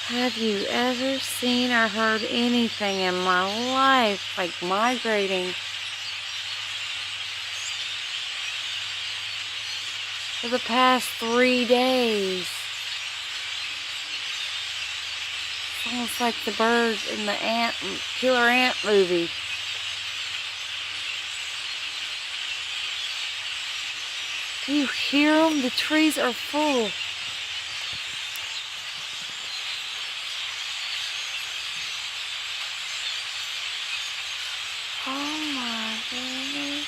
Have you ever seen or heard anything in my life like migrating for the past 3 days? It's almost like the birds in the killer ant movie. Do you hear them? The trees are full. Oh my goodness.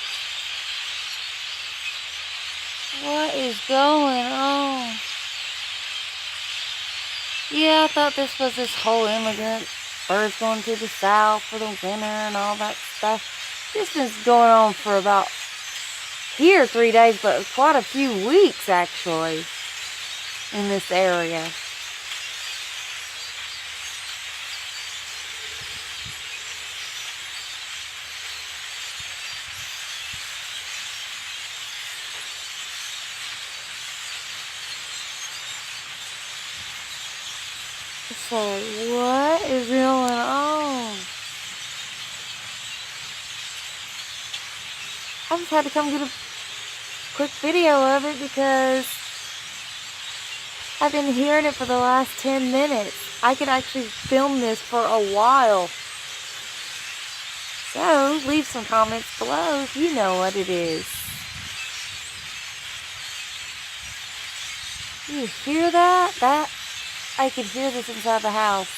What is going on? Yeah, I thought this was this whole immigrant birds going to the south for the winter and all that stuff. This has been going on for about here 3 days, but quite a few weeks actually in this area. So what is going on? I just had to come get a quick video of it because I've been hearing it for the last 10 minutes. I could actually film this for a while. So leave some comments below if you know what it is. You hear that? I could hear this inside the house.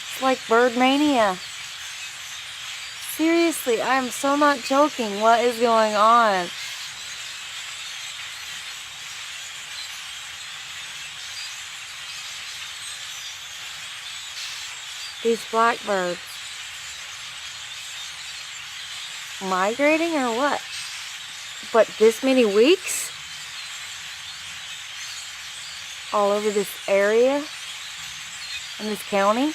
It's like bird mania. Seriously, I am so not joking. What is going on? These blackbirds. Migrating or what? But this many weeks? All over this area? In this county?